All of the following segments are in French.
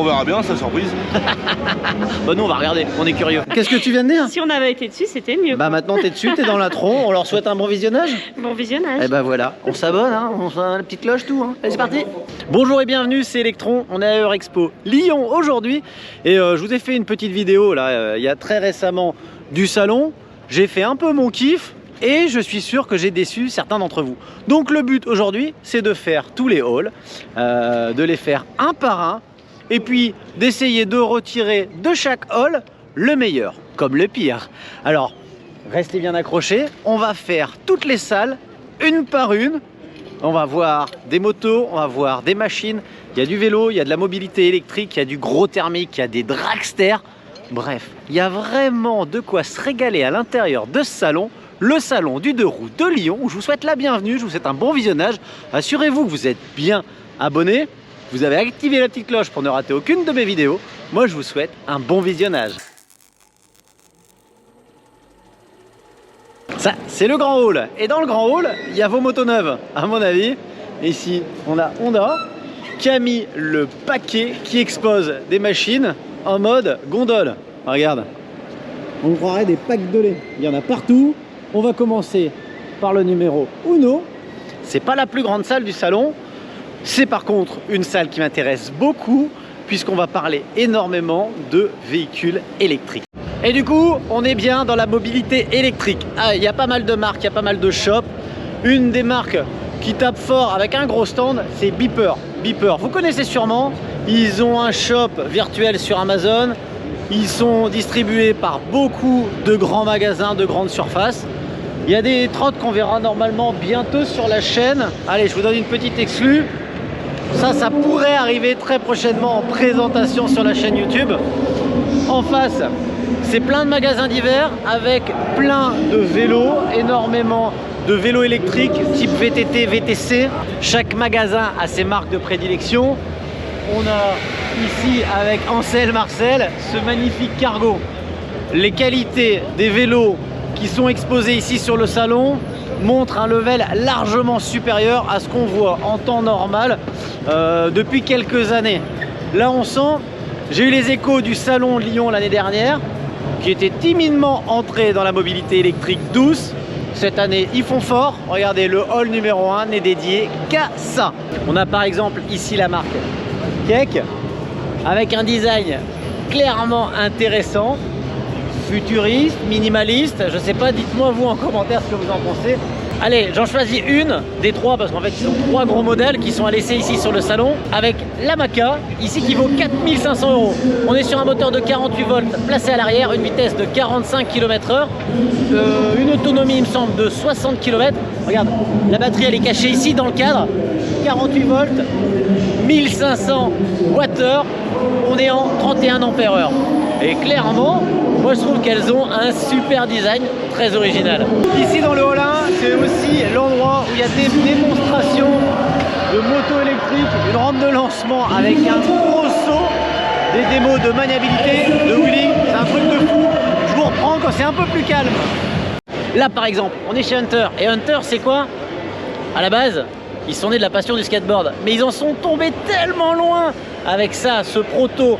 On verra bien, c'est surprise. Bah nous on va regarder, on est curieux. Qu'est-ce que tu viens de dire? Si on avait été dessus, c'était mieux. Bah maintenant t'es dessus, t'es dans l'intro, on leur souhaite un bon visionnage. Bon visionnage. Et bah voilà, on s'abonne, hein, on fait la petite cloche, tout. Hein. Allez c'est parti. Bonjour et bienvenue, c'est Electron, on est à Eurexpo Lyon aujourd'hui. Et je vous ai fait une petite vidéo là, il y a très récemment du salon. J'ai fait un peu mon kiff. Et je suis sûr que j'ai déçu certains d'entre vous. Donc le but aujourd'hui, c'est de faire tous les hauls, de les faire un par un, et puis d'essayer de retirer de chaque haul le meilleur, comme le pire. Alors, restez bien accrochés, on va faire toutes les salles, une par une. On va voir des motos, on va voir des machines, il y a du vélo, il y a de la mobilité électrique, il y a du gros thermique, il y a des dragsters. Bref, il y a vraiment de quoi se régaler à l'intérieur de ce salon. Le salon du 2 roues de Lyon, où je vous souhaite la bienvenue, je vous souhaite un bon visionnage. Assurez-vous que vous êtes bien abonné, vous avez activé la petite cloche pour ne rater aucune de mes vidéos. Moi, je vous souhaite un bon visionnage. Ça, c'est le grand hall. Et dans le grand hall, il y a vos motos neuves, à mon avis. Ici, on a Honda qui a mis le paquet qui expose des machines en mode gondole. Regarde, on croirait des packs de lait. Il y en a partout. On va commencer par le numéro 1. C'est pas la plus grande salle du salon. C'est par contre une salle qui m'intéresse beaucoup puisqu'on va parler énormément de véhicules électriques. Et du coup, on est bien dans la mobilité électrique. Ah, il y a pas mal de marques, il y a pas mal de shops. Une des marques qui tape fort avec un gros stand, c'est Beeper. Beeper, vous connaissez sûrement. Ils ont un shop virtuel sur Amazon. Ils sont distribués par beaucoup de grands magasins, de grandes surfaces. Il y a des trottes qu'on verra normalement bientôt sur la chaîne. Allez, je vous donne une petite exclue. Ça pourrait arriver très prochainement en présentation sur la chaîne YouTube. En face, c'est plein de magasins divers avec plein de vélos, énormément de vélos électriques type VTT, VTC. Chaque magasin a ses marques de prédilection. On a ici avec Ansel Marcel ce magnifique cargo. Les qualités des vélos qui sont exposés ici sur le salon montrent un level largement supérieur à ce qu'on voit en temps normal depuis quelques années. Là on sent, j'ai eu les échos du salon Lyon l'année dernière qui était timidement entré dans la mobilité électrique douce. Cette année ils font fort, regardez le hall numéro 1 n'est dédié qu'à ça. On a par exemple ici la marque Keck avec un design clairement intéressant, futuriste, minimaliste, je sais pas, dites-moi vous en commentaire ce que vous en pensez. Allez, j'en choisis une des trois parce qu'en fait ils ont 3 gros modèles qui sont à laisser ici sur le salon avec la Maca, ici qui vaut 4 500 €. On est sur un moteur de 48 volts placé à l'arrière, une vitesse de 45 km/h, une autonomie il me semble de 60 km. Regarde, la batterie elle est cachée ici dans le cadre, 48 volts, 1500 Wh, on est en 31 Ampères-heure. Et clairement, moi je trouve qu'elles ont un super design très original. Ici dans le hall 1, c'est aussi l'endroit où il y a des démonstrations de motos électriques, une rampe de lancement avec un gros saut, des démos de maniabilité, de wheeling, c'est un truc de fou. Je vous reprends quand c'est un peu plus calme. Là par exemple, on est chez Hunter, et Hunter c'est quoi? À la base, ils sont nés de la passion du skateboard, mais ils en sont tombés tellement loin avec ça, ce proto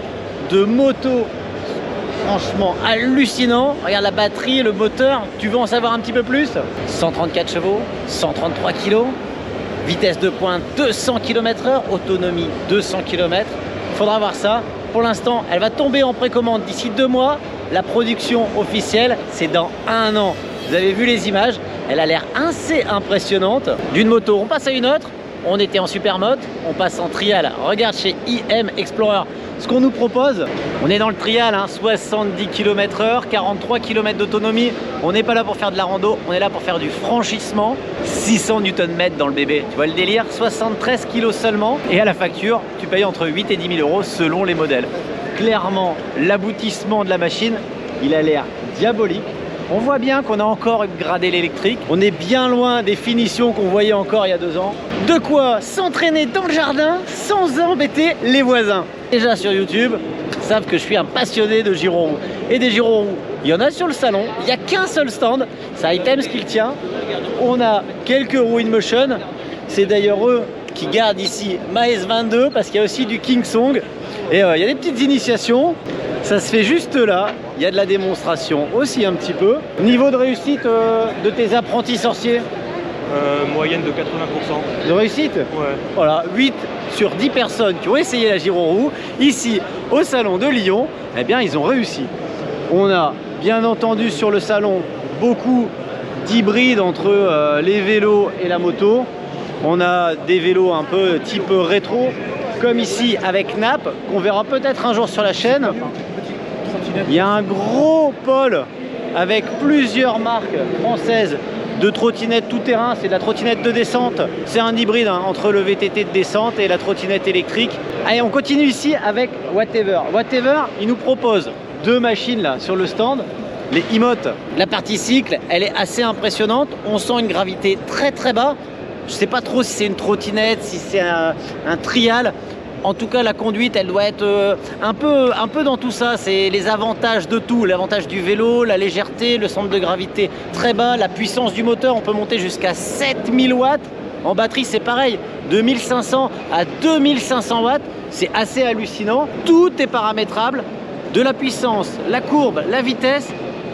de moto franchement hallucinant. Regarde la batterie, le moteur, tu veux en savoir un petit peu plus? 134 chevaux, 133 kg, vitesse de pointe 200 km/h, autonomie 200 km. Il faudra voir ça. Pour l'instant, elle va tomber en précommande d'ici 2 mois. La production officielle, c'est dans 1 an. Vous avez vu les images, elle a l'air assez impressionnante. D'une moto, on passe à une autre. On était en supermoto, on passe en trial. Regarde chez IM Explorer ce qu'on nous propose. On est dans le trial, hein, 70 km/h, 43 km d'autonomie. On n'est pas là pour faire de la rando, on est là pour faire du franchissement. 600 Nm dans le bébé, tu vois le délire, 73 kg seulement. Et à la facture, tu payes entre 8 et 10 000 € selon les modèles. Clairement, l'aboutissement de la machine, il a l'air diabolique. On voit bien qu'on a encore upgradé l'électrique. On est bien loin des finitions qu'on voyait encore il y a 2 ans. De quoi s'entraîner dans le jardin sans embêter les voisins. Déjà sur YouTube, ils savent que je suis un passionné de gyro-roue. Et des gyro-roues, il y en a sur le salon. Il n'y a qu'un seul stand. C'est Items qui le tient. On a quelques roues InMotion. C'est d'ailleurs eux qui gardent ici ma S22 parce qu'il y a aussi du King Song. Et il y a des petites initiations, ça se fait juste là. Il y a de la démonstration aussi un petit peu. Niveau de réussite de tes apprentis sorciers? Moyenne de 80%. De réussite? Ouais. Voilà, 8 sur 10 personnes qui ont essayé la Giron-Roux, ici au salon de Lyon, eh bien ils ont réussi. On a bien entendu sur le salon beaucoup d'hybrides entre les vélos et la moto. On a des vélos un peu type rétro, comme ici avec Nap, qu'on verra peut-être un jour sur la chaîne. Il y a un gros pôle avec plusieurs marques françaises de trottinettes tout-terrain, c'est de la trottinette de descente. C'est un hybride hein, entre le VTT de descente et la trottinette électrique. Allez, on continue ici avec Whatever. Whatever, il nous propose 2 machines là sur le stand. Les Emotes. La partie cycle, elle est assez impressionnante. On sent une gravité très très bas. Je sais pas trop si c'est une trottinette, si c'est un trial. En tout cas, la conduite, elle doit être un peu dans tout ça. C'est les avantages de tout. L'avantage du vélo, la légèreté, le centre de gravité très bas, la puissance du moteur. On peut monter jusqu'à 7000 watts. En batterie, c'est pareil. De 1500 à 2500 watts. C'est assez hallucinant. Tout est paramétrable. De la puissance, la courbe, la vitesse.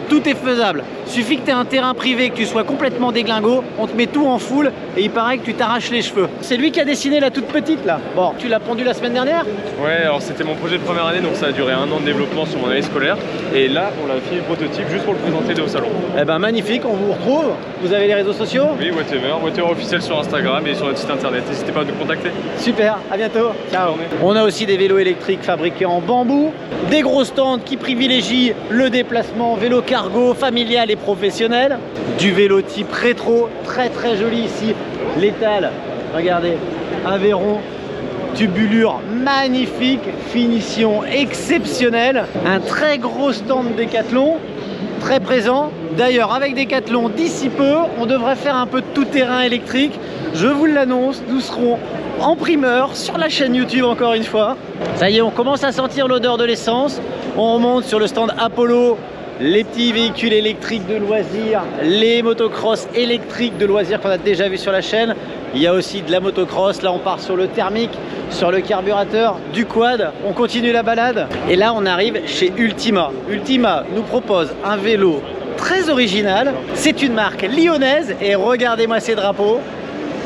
Tout est faisable. Suffit que tu aies un terrain privé, que tu sois complètement déglingo, on te met tout en full et il paraît que tu t'arraches les cheveux. C'est lui qui a dessiné la toute petite là. Bon, tu l'as pondu la semaine dernière? Ouais, alors c'était mon projet de première année, donc ça a duré 1 an de développement sur mon année scolaire. Et là, on l'a fait le prototype juste pour le présenter au salon. Eh ben magnifique, on vous retrouve. Vous avez les réseaux sociaux? Oui, Whatever officiel sur Instagram et sur notre site internet. N'hésitez pas à nous contacter. Super, à bientôt. Ciao. On a aussi des vélos électriques fabriqués en bambou, des gros stands qui privilégient le déplacement vélo cargo, familial et professionnel, du vélo type rétro, très très joli ici, l'étal, regardez, Aveyron, tubulure magnifique, finition exceptionnelle, un très gros stand Décathlon, très présent. D'ailleurs, avec Décathlon, d'ici peu, on devrait faire un peu de tout-terrain électrique. Je vous l'annonce, nous serons en primeur sur la chaîne YouTube encore une fois. Ça y est, on commence à sentir l'odeur de l'essence. On remonte sur le stand Apollo, les petits véhicules électriques de loisirs, les motocross électriques de loisirs qu'on a déjà vu sur la chaîne. Il y a aussi de la motocross, là on part sur le thermique, sur le carburateur, du quad, on continue la balade. Et là on arrive chez Ultima. Ultima nous propose un vélo très original, c'est une marque lyonnaise et regardez-moi ces drapeaux.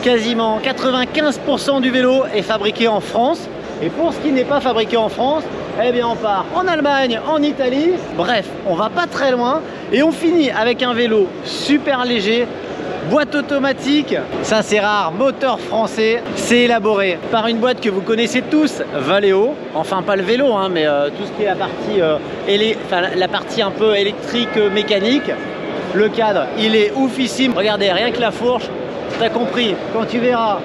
Quasiment 95% du vélo est fabriqué en France. Et pour ce qui n'est pas fabriqué en France, eh bien on part en Allemagne, en Italie. Bref, on va pas très loin. Et on finit avec un vélo super léger, boîte automatique. Ça c'est rare, moteur français. C'est élaboré par une boîte que vous connaissez tous, Valeo. Enfin pas le vélo, hein, mais tout ce qui est la partie un peu électrique, mécanique. Le cadre, il est oufissime. Regardez, rien que la fourche. T'as compris, quand tu verras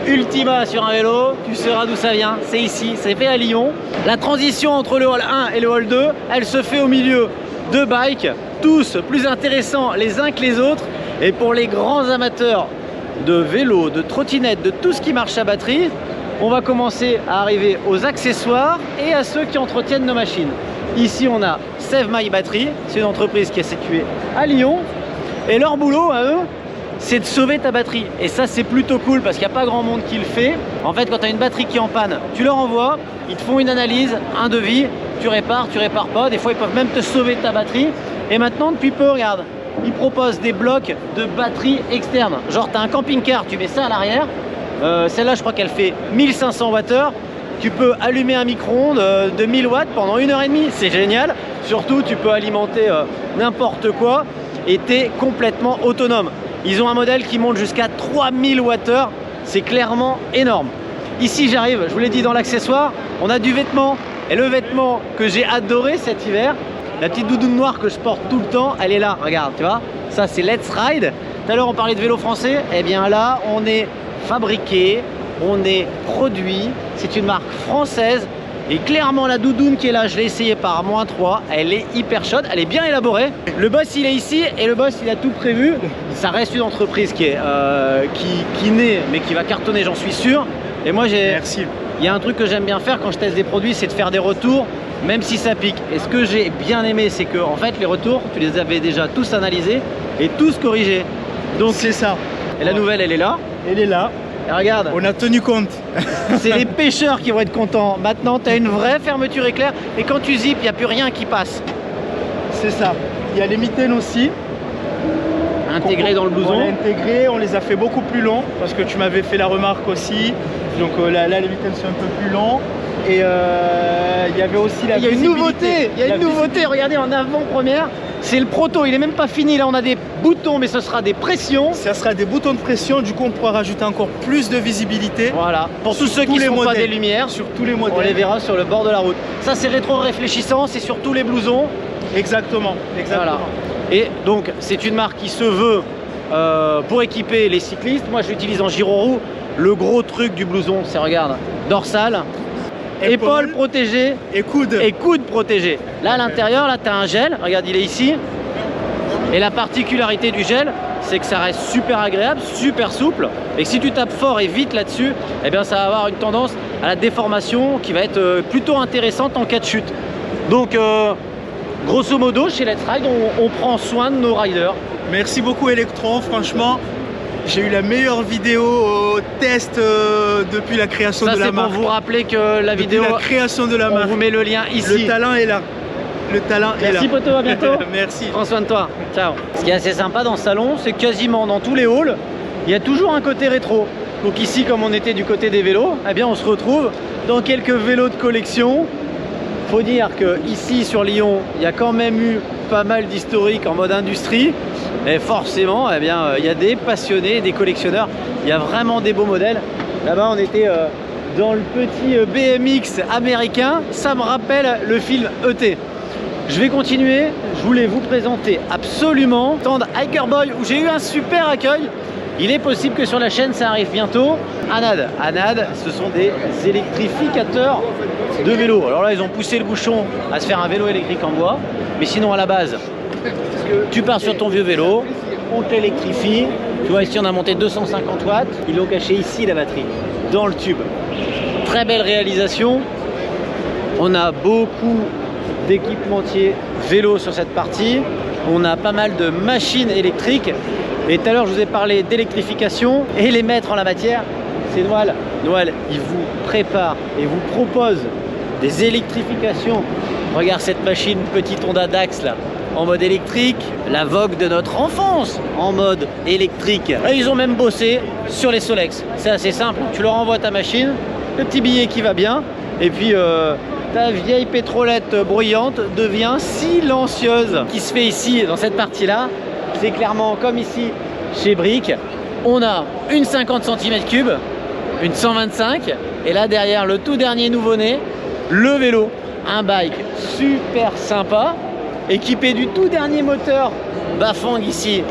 Ultima sur un vélo, tu sauras d'où ça vient. C'est ici, c'est fait à Lyon. La transition entre le hall 1 et le hall 2, elle se fait au milieu de bikes, tous plus intéressants les uns que les autres. Et pour les grands amateurs de vélo, de trottinettes, de tout ce qui marche à batterie, on va commencer à arriver aux accessoires et à ceux qui entretiennent nos machines. Ici, on a Save My Battery, c'est une entreprise qui est située à Lyon. Et leur boulot à eux, c'est de sauver ta batterie. Et ça, c'est plutôt cool parce qu'il n'y a pas grand monde qui le fait. En fait, quand tu as une batterie qui est en panne, tu leur envoies, ils te font une analyse, un devis, tu répares pas. Des fois, ils peuvent même te sauver ta batterie. Et maintenant, depuis peu, regarde, ils proposent des blocs de batterie externe. Genre, tu as un camping-car, tu mets ça à l'arrière. Celle-là, je crois qu'elle fait 1500 Wh. Tu peux allumer un micro-ondes de 1000 watts pendant 1h30. C'est génial. Surtout, tu peux alimenter n'importe quoi et tu es complètement autonome. Ils ont un modèle qui monte jusqu'à 3000 Wh, c'est clairement énorme. Ici j'arrive, je vous l'ai dit dans l'accessoire, on a du vêtement. Et le vêtement que j'ai adoré cet hiver, la petite doudoune noire que je porte tout le temps, elle est là, regarde, tu vois. Ça c'est Let's Ride. Tout à l'heure on parlait de vélo français, et bien là on est fabriqué, on est produit, c'est une marque française. Et clairement la doudoune qui est là, je l'ai essayé par -3, elle est hyper chaude, elle est bien élaborée. Le boss il est ici et le boss il a tout prévu. Ça reste une entreprise qui naît mais qui va cartonner, j'en suis sûr. Et moi Merci. Il y a un truc que j'aime bien faire quand je teste des produits, c'est de faire des retours, même si ça pique. Et ce que j'ai bien aimé, c'est que en fait les retours, tu les avais déjà tous analysés et tous corrigés. Donc c'est ça. Et la nouvelle elle est là. Elle est là. Et regarde, On a tenu compte. c'est les pêcheurs qui vont être contents. Maintenant, tu as une vraie fermeture éclair et quand tu zippes, il n'y a plus rien qui passe. C'est ça. Il y a les mitaines aussi. Intégré dans le On blouson. l'a intégré, on les a fait beaucoup plus longs parce que tu m'avais fait la remarque aussi. Donc là, les mitaines sont un peu plus longs. Et il y avait aussi la Il y a une visibilité. nouveauté, il y a une nouveauté, regardez en avant-première, c'est le proto, il est même pas fini, là on a des boutons mais ce sera des pressions. Ça sera des boutons de pression, du coup on pourra rajouter encore plus de visibilité. Voilà, pour tous ceux tous qui les ne sont pas modèles. des lumières, Sur tous les modèles. on les verra sur le bord de la route. Ça c'est rétro-réfléchissant, c'est sur tous les blousons. Exactement, exactement. Voilà. Et donc c'est une marque qui se veut pour équiper les cyclistes. Moi je l'utilise en giro-roue. Le gros truc du blouson, c'est regarde, dorsale, épaules protégées Et coude. et coudes protégés. Là à l'intérieur, là tu as un gel, regarde il est ici. Et la particularité du gel, c'est que ça reste super agréable, super souple. Et que si tu tapes fort et vite là-dessus, eh bien ça va avoir une tendance à la déformation qui va être plutôt intéressante en cas de chute. Donc grosso modo, chez Let's Ride, on prend soin de nos riders. Merci beaucoup Electron, franchement. J'ai eu la meilleure vidéo au test depuis la création Ça de la c'est pour marque. vous rappeler que la Depuis vidéo, la création de la on marque. vous met le lien ici. Le talent est là. Le talent est là. Merci poto, à bientôt. Merci. Prends soin de toi, ciao. Ce qui est assez sympa dans ce salon, c'est que quasiment dans tous les halls, il y a toujours un côté rétro. Donc ici, comme on était du côté des vélos, eh bien on se retrouve dans quelques vélos de collection. Faut dire que ici sur Lyon, il y a quand même eu pas mal d'historiques en mode industrie. Et forcément, eh bien, il y a des passionnés, des collectionneurs. Il y a vraiment des beaux modèles. Là-bas, on était dans le petit BMX américain. Ça me rappelle le film E.T. Je vais continuer, je voulais vous présenter absolument le stand Hiker Boy où j'ai eu un super accueil. Il est possible que sur la chaîne ça arrive bientôt. Anad, ce sont des électrificateurs de vélos. Alors là ils ont poussé le bouchon à se faire un vélo électrique en bois. Mais sinon à la base, tu pars sur ton vieux vélo, on t'électrifie. Tu vois ici on a monté 250 watts. Ils l'ont caché ici la batterie, dans le tube. Très belle réalisation. On a beaucoup d'équipementiers vélo sur cette partie. On a pas mal de machines électriques. Et tout à l'heure, je vous ai parlé d'électrification. Et les maîtres en la matière, c'est Noël. Noël, il vous prépare et vous propose des électrifications. Regarde cette machine, petite Honda Dax là, en mode électrique. La Vogue de notre enfance en mode électrique. Et ils ont même bossé sur les Solex. C'est assez simple. Tu leur envoies ta machine, le petit billet qui va bien. Et puis ta vieille pétrolette bruyante devient silencieuse. Ce qui se fait ici dans cette partie là, c'est clairement comme ici chez Brick, on a une 50 cm3, une 125 et là derrière le tout dernier nouveau-né, le vélo, un bike super sympa équipé du tout dernier moteur Bafang ici,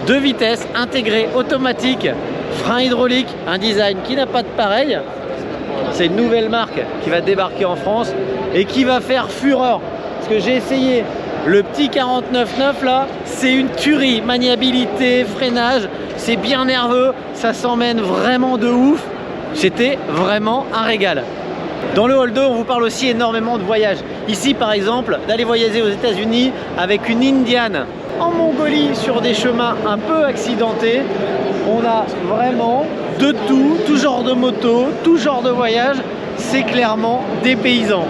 2 vitesses intégré automatique, frein hydraulique, un design qui n'a pas de pareil. C'est une nouvelle marque qui va débarquer en France et qui va faire fureur. Parce que j'ai essayé le petit 49.9 là, c'est une tuerie. Maniabilité, freinage, c'est bien nerveux, ça s'emmène vraiment de ouf. C'était vraiment un régal. Dans le hall 2, on vous parle aussi énormément de voyages. Ici par exemple, d'aller voyager aux États-Unis avec une Indian en Mongolie sur des chemins un peu accidentés. On a vraiment de tout genre de moto, tout genre de voyage. C'est clairement des paysans.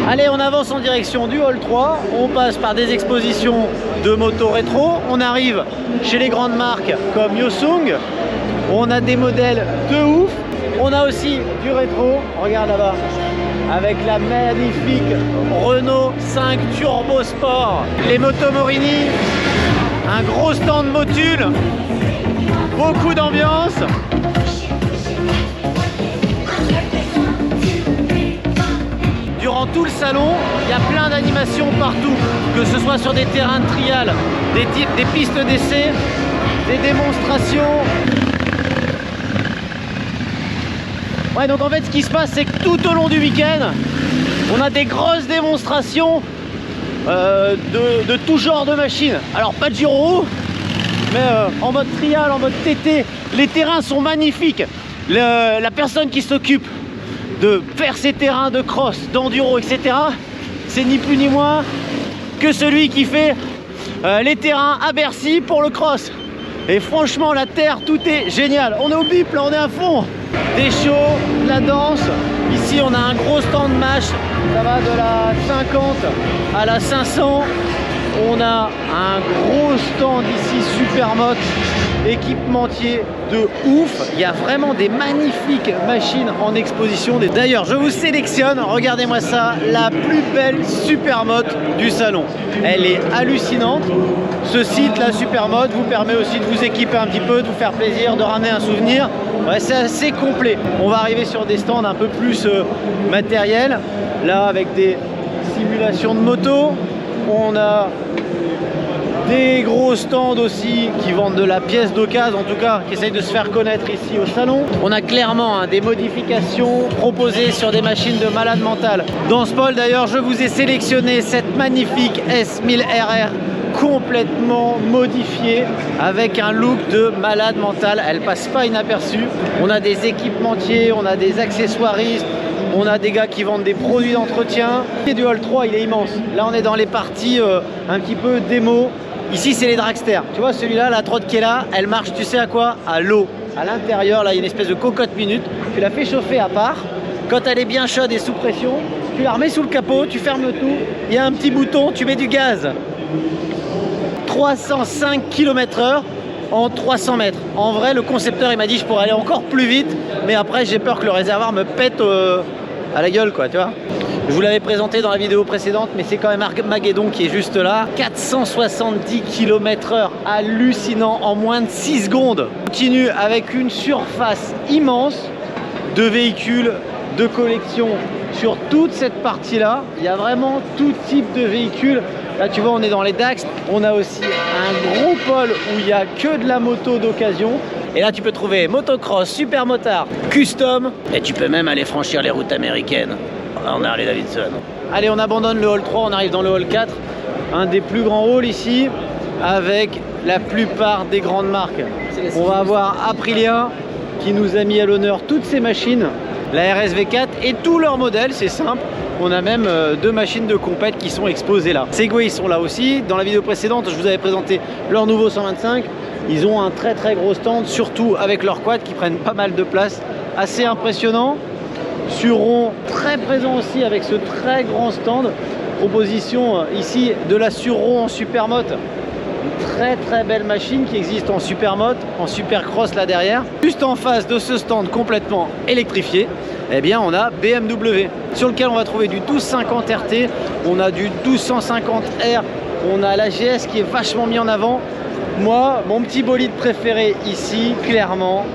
Allez, on avance en direction du hall 3. On passe par des expositions de motos rétro. On arrive chez les grandes marques comme Yosung. On a des modèles de ouf. On a aussi du rétro. Regarde là-bas. Avec la magnifique Renault 5 Turbo Sport. Les motos Morini. Un gros stand Motul. Beaucoup d'ambiance. Durant tout le salon, il y a plein d'animations partout, que ce soit sur des terrains de trial, des pistes d'essai, des démonstrations. Ouais, donc en fait ce qui se passe, c'est que tout au long du week-end, on a des grosses démonstrations de tout genre de machines. Alors pas de gyro, mais en mode trial, en mode TT. Les terrains sont magnifiques. La personne qui s'occupe de faire ces terrains de cross, d'enduro, etc., c'est ni plus ni moins que celui qui fait les terrains à Bercy pour le cross. Et franchement, la terre, tout est génial. On est au bip, là, on est à fond. Des shows, de la danse. Ici, on a un gros stand match. Ça va de la 50 à la 500. On a un gros stand ici, Supermoto, équipementier de ouf. Il y a vraiment des magnifiques machines en exposition. D'ailleurs, je vous sélectionne, regardez-moi ça, la plus belle Supermoto du salon. Elle est hallucinante. Ce site, la Supermoto, vous permet aussi de vous équiper un petit peu, de vous faire plaisir, de ramener un souvenir. Ouais, c'est assez complet. On va arriver sur des stands un peu plus matériels. Là, avec des simulations de moto. On a des gros stands aussi qui vendent de la pièce d'occasion, en tout cas qui essayent de se faire connaître ici au salon. On a clairement des modifications proposées sur des machines de malade mental. Dans ce pôle d'ailleurs, je vous ai sélectionné cette magnifique S1000RR complètement modifiée avec un look de malade mental. Elle passe pas inaperçue. On a des équipementiers, on a des accessoiristes. On a des gars qui vendent des produits d'entretien. Le du Hall 3, il est immense. Là, on est dans les parties un petit peu démo. Ici, c'est les dragsters. Tu vois, celui-là, la trotte qui est là, elle marche, tu sais à quoi? À l'eau. À l'intérieur, là, il y a une espèce de cocotte minute. Tu la fais chauffer à part. Quand elle est bien chaude et sous pression, tu la remets sous le capot, tu fermes le tout. Il y a un petit bouton, tu mets du gaz. 305 km/h en 300 mètres. En vrai, le concepteur, il m'a dit je pourrais aller encore plus vite. Mais après, j'ai peur que le réservoir me pète à la gueule, quoi, tu vois. Je vous l'avais présenté dans la vidéo précédente, mais c'est quand même Armageddon qui est juste là. 470 km/h, hallucinant, en moins de 6 secondes. On continue avec une surface immense de véhicules de collection sur toute cette partie-là. Il y a vraiment tout type de véhicules. Là, tu vois, on est dans les Dax. On a aussi un gros pôle où il n'y a que de la moto d'occasion. Et là, tu peux trouver motocross, supermotard, custom. Et tu peux même aller franchir les routes américaines en Harley Davidson. Allez, on abandonne le hall 3, on arrive dans le hall 4. Un des plus grands halls ici, avec la plupart des grandes marques. On va avoir Aprilia qui nous a mis à l'honneur toutes ces machines. La RSV4 et tous leurs modèles, c'est simple. On a même deux machines de compète qui sont exposées là. Segway, ils sont là aussi. Dans la vidéo précédente, je vous avais présenté leur nouveau 125. Ils ont un très gros stand, surtout avec leurs quads qui prennent pas mal de place. Assez impressionnant. Suron, très présent aussi avec ce très grand stand. Proposition ici de la Suron en Supermoto. Une très belle machine qui existe en Supermoto, en Supercross là derrière. Juste en face de ce stand complètement électrifié, eh bien on a BMW, sur lequel on va trouver du 1250 RT, on a du 1250R, on a la GS qui est vachement mis en avant. Moi, mon petit bolide préféré ici, clairement,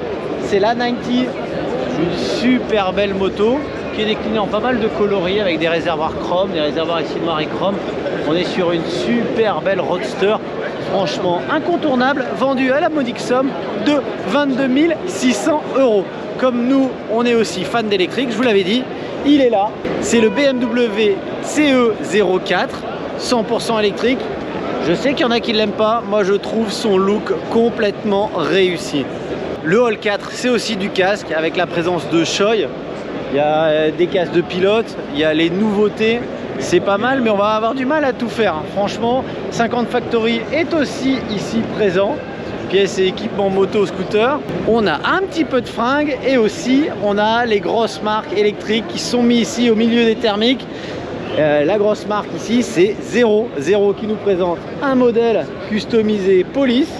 c'est la 90, une super belle moto qui est déclinée en pas mal de coloris avec des réservoirs chrome, des réservoirs ici noirs et chrome. On est sur une super belle roadster, franchement incontournable, vendue à la modique somme de 22 600 €. Comme nous, on est aussi fan d'électrique, je vous l'avais dit, il est là. C'est le BMW CE04, 100% électrique. Je sais qu'il y en a qui ne l'aiment pas, moi je trouve son look complètement réussi. Le Hall 4, c'est aussi du casque avec la présence de Shoei. Il y a des casques de pilote, il y a les nouveautés. C'est pas mal, mais on va avoir du mal à tout faire. Franchement, 50 Factory est aussi ici présent. Pièces et équipements moto, scooter. On a un petit peu de fringues et aussi on a les grosses marques électriques qui sont mises ici au milieu des thermiques. La grosse marque ici, c'est Zero qui nous présente un modèle customisé police.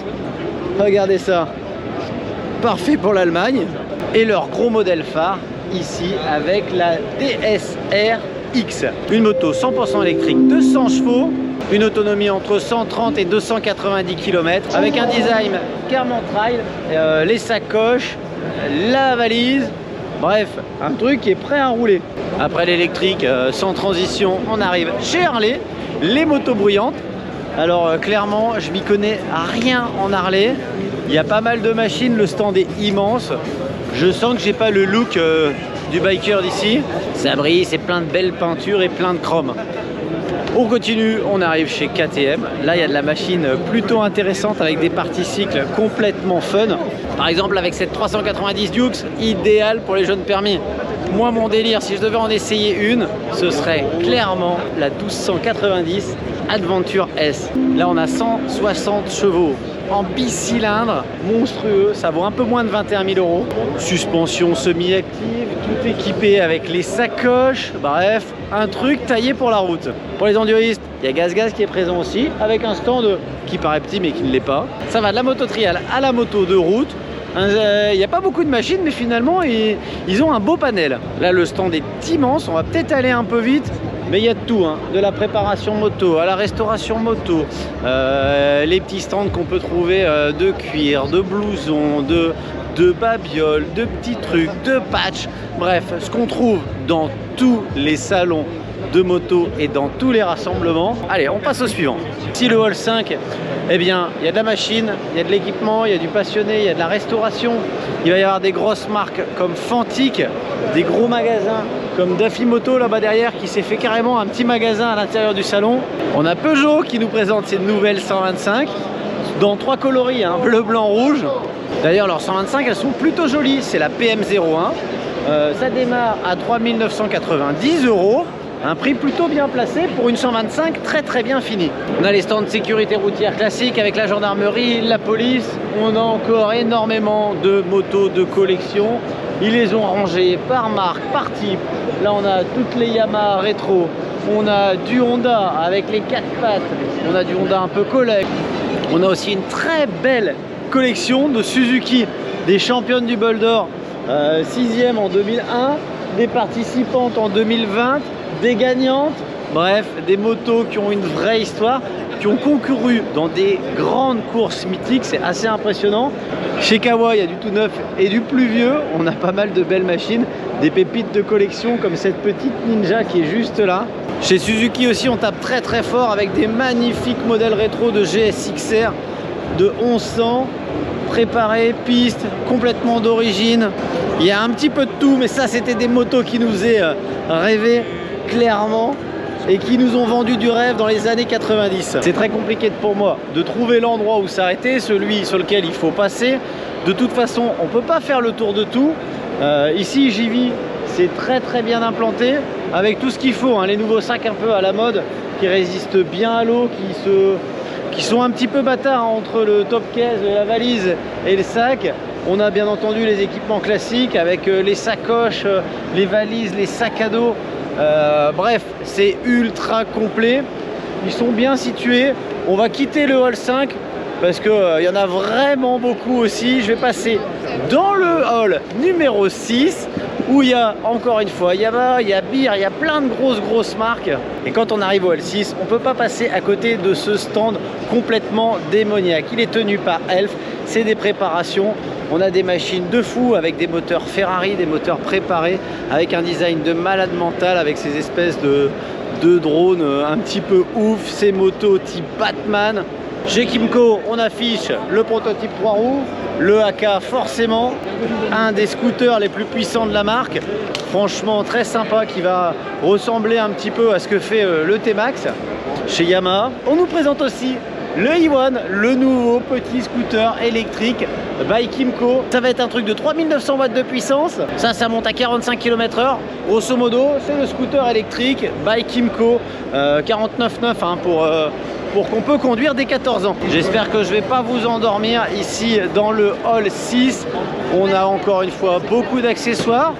Regardez ça, parfait pour l'Allemagne. Et leur gros modèle phare ici avec la DSR X, une moto 100% électrique, 200 chevaux, une autonomie entre 130 et 290 km, avec un design carrément trail, les sacoches, la valise, bref, un truc qui est prêt à rouler. Après l'électrique, sans transition, on arrive chez Harley, les motos bruyantes. Alors clairement, je m'y connais rien en Harley, il y a pas mal de machines, le stand est immense. Je sens que j'ai pas le look du biker d'ici. Ça brille, c'est plein de belles peintures et plein de chrome. On continue, on arrive chez KTM. Là, il y a de la machine plutôt intéressante avec des parties cycles complètement fun. Par exemple, avec cette 390 Dukes, idéale pour les jeunes permis. Moi, mon délire, si je devais en essayer une, ce serait clairement la 1290 Adventure S. Là, on a 160 chevaux en bicylindre, monstrueux, ça vaut un peu moins de 21 000 euros. Suspension semi-active, tout équipé avec les sacoches, bref, un truc taillé pour la route. Pour les enduristes, il y a Gaz qui est présent aussi, avec un stand qui paraît petit mais qui ne l'est pas. Ça va de la moto trial à la moto de route. Il n'y a pas beaucoup de machines, mais finalement ils ont un beau panel. Là, le stand est immense, on va peut-être aller un peu vite. Mais il y a de tout, hein. De la préparation moto à la restauration moto, les petits stands qu'on peut trouver de cuir, de blousons, de babioles, de petits trucs, de patchs. Bref, ce qu'on trouve dans tous les salons de moto et dans tous les rassemblements. Allez, on passe au suivant. Si le Hall 5, eh bien, il y a de la machine, il y a de l'équipement, il y a du passionné, il y a de la restauration. Il va y avoir des grosses marques comme Fantic, des gros magasins comme Daffy Moto là-bas derrière qui s'est fait carrément un petit magasin à l'intérieur du salon. On a Peugeot qui nous présente ses nouvelles 125 dans 3 coloris, hein, bleu, blanc, rouge. D'ailleurs, leurs 125, elles sont plutôt jolies. C'est la PM01. Ça démarre à 3 990 €. Un prix plutôt bien placé pour une 125 très bien finie. On a les stands de sécurité routière classiques avec la gendarmerie, la police. On a encore énormément de motos de collection. Ils les ont rangées par marque, par type. Là, on a toutes les Yamaha rétro. On a du Honda avec les 4 pattes. On a du Honda un peu collect. On a aussi une très belle collection de Suzuki, des championnes du bol d'or, 6e en 2001, des participantes en 2020, des gagnantes, bref, des motos qui ont une vraie histoire, qui ont concouru dans des grandes courses mythiques, c'est assez impressionnant. Chez Kawa, il y a du tout neuf et du plus vieux, on a pas mal de belles machines, des pépites de collection comme cette petite Ninja qui est juste là. Chez Suzuki aussi, on tape très fort avec des magnifiques modèles rétro de GSX-R de 1100, préparés, pistes, complètement d'origine. Il y a un petit peu de tout, mais ça c'était des motos qui nous faisaient rêver clairement et qui nous ont vendu du rêve dans les années 90. C'est très compliqué pour moi de trouver l'endroit où s'arrêter, celui sur lequel il faut passer. De toute façon, on peut pas faire le tour de tout. Ici, JV, c'est très bien implanté avec tout ce qu'il faut, hein, les nouveaux sacs un peu à la mode qui résistent bien à l'eau, qui sont un petit peu bâtards entre le top case, la valise et le sac. On a bien entendu les équipements classiques avec les sacoches, les valises, les sacs à dos. Bref, c'est ultra complet. Ils sont bien situés. On va quitter le hall 5 parce qu'il y en a vraiment beaucoup aussi. Je vais passer dans le hall numéro 6 où il y a encore une fois Yamaha, il y a Beer, il y a plein de grosses marques. Et quand on arrive au hall 6, on ne peut pas passer à côté de ce stand complètement démoniaque. Il est tenu par Elf, c'est des préparations. On a des machines de fou avec des moteurs Ferrari, des moteurs préparés, avec un design de malade mental, avec ces espèces de drones un petit peu ouf, ces motos type Batman. Chez Kymco, on affiche le prototype 3 roues, le AK forcément, un des scooters les plus puissants de la marque, franchement très sympa, qui va ressembler un petit peu à ce que fait le T-Max. Chez Yamaha, on nous présente aussi le i1, le nouveau petit scooter électrique by Kymco. Ça va être un truc de 3900 watts de puissance. Ça monte à 45 km/h. Grosso modo, c'est le scooter électrique by Kymco. 49,9 hein, pour qu'on peut conduire dès 14 ans. J'espère que je vais pas vous endormir ici dans le hall 6. On a encore une fois beaucoup d'accessoires.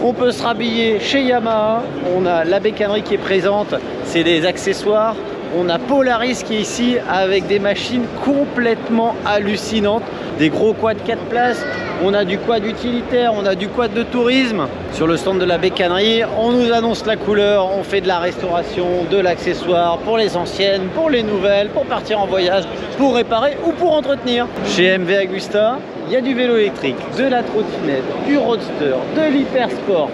On peut se rhabiller chez Yamaha. On a la bécannerie qui est présente. C'est des accessoires. On a Polaris qui est ici avec des machines complètement hallucinantes. Des gros quads 4 places, on a du quad utilitaire, on a du quad de tourisme. Sur le stand de la bécannerie, on nous annonce la couleur, on fait de la restauration, de l'accessoire pour les anciennes, pour les nouvelles, pour partir en voyage, pour réparer ou pour entretenir. Chez MV Agusta, il y a du vélo électrique, de la trottinette, du roadster, de l'hypersport.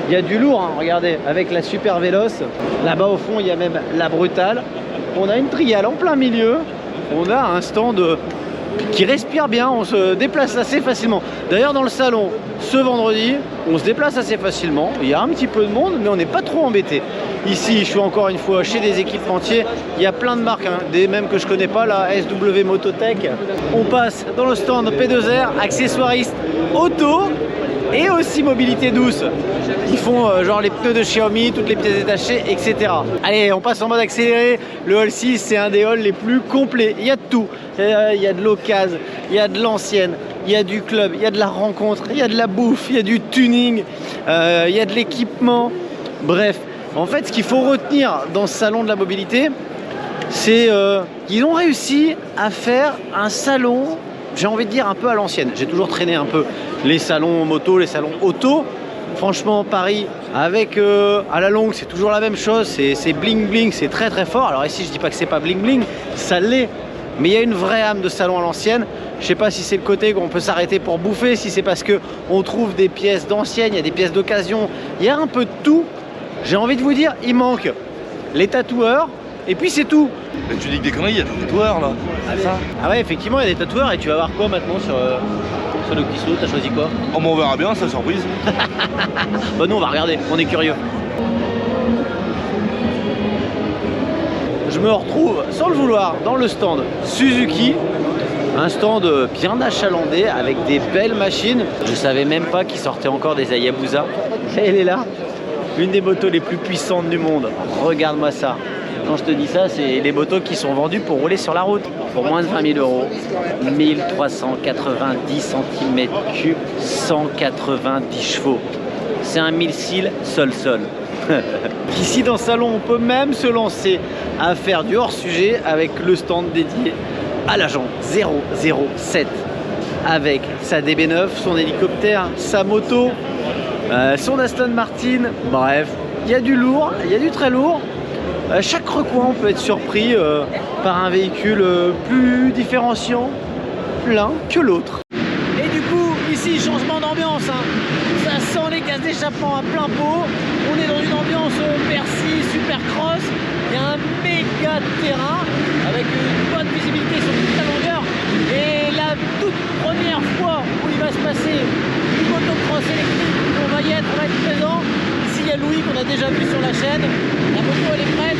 Il y a du lourd, hein, regardez, avec la Super Véloce. Là-bas au fond, il y a même la Brutale. On a une triale en plein milieu. On a un stand qui respire bien, on se déplace assez facilement. D'ailleurs, dans le salon, ce vendredi, on se déplace assez facilement. Il y a un petit peu de monde, mais on n'est pas trop embêté. Ici, je suis encore une fois chez des équipementiers. Il y a plein de marques, hein, des mêmes que je connais pas, la SW Mototech. On passe dans le stand P2R, accessoiriste auto. et aussi mobilité douce. Ils font genre les pneus de Xiaomi, toutes les pièces détachées, etc. Allez, on passe en mode accéléré. Le Hall 6, c'est un des halls les plus complets. Il y a de tout. Il y a de l'occasion, il y a de l'ancienne, il y a du club, il y a de la rencontre, il y a de la bouffe, il y a du tuning, il y a de l'équipement. Bref, en fait, ce qu'il faut retenir dans ce salon de la mobilité, c'est qu'ils ont réussi à faire un salon, j'ai envie de dire un peu à l'ancienne. J'ai toujours traîné un peu les salons moto, les salons auto. Franchement, Paris, avec à la longue, c'est toujours la même chose. C'est bling bling, c'est très très fort. Alors ici, je dis pas que c'est pas bling bling, ça l'est. Mais il y a une vraie âme de salon à l'ancienne. Je sais pas si c'est le côté qu'on peut s'arrêter pour bouffer, si c'est parce que on trouve des pièces d'ancienne, il y a des pièces d'occasion, il y a un peu de tout. J'ai envie de vous dire, il manque les tatoueurs, et puis c'est tout. Mais tu dis que des conneries, il y a des tatoueurs là. C'est ça? Ah ouais, effectivement, il y a des tatoueurs, et tu vas voir quoi maintenant sur le Kiso? T'as choisi quoi? Oh, mais on verra bien, c'est la surprise. Bah nous, on va regarder, on est curieux. Je me retrouve, sans le vouloir, dans le stand Suzuki. Un stand bien achalandé avec des belles machines. Je savais même pas qu'il sortait encore des Hayabusa. Elle est là, une des motos les plus puissantes du monde. Regarde-moi ça. Quand je te dis ça, c'est les motos qui sont vendues pour rouler sur la route. Pour moins de 20 000 euros, 1390 cm3, 190 chevaux. C'est un 1000 cils sol. Ici dans ce salon, on peut même se lancer à faire du hors-sujet avec le stand dédié à l'agent 007 avec sa DB9, son hélicoptère, sa moto, son Aston Martin. Bref, il y a du lourd, il y a du très lourd. Chaque recoin, on peut être surpris par un véhicule plus différenciant l'un que l'autre. Et du coup, ici, changement d'ambiance, hein. Ça sent les gaz d'échappement à plein pot. On est dans une ambiance Bercy, Supercross. Il y a un méga terrain avec une bonne visibilité sur toute la longueur. Et la toute première fois où il va se passer une motocross électrique, on va y être, on va être présent. Ici, il y a Louis qu'on a déjà vu sur la chaîne. La moto, elle est prête.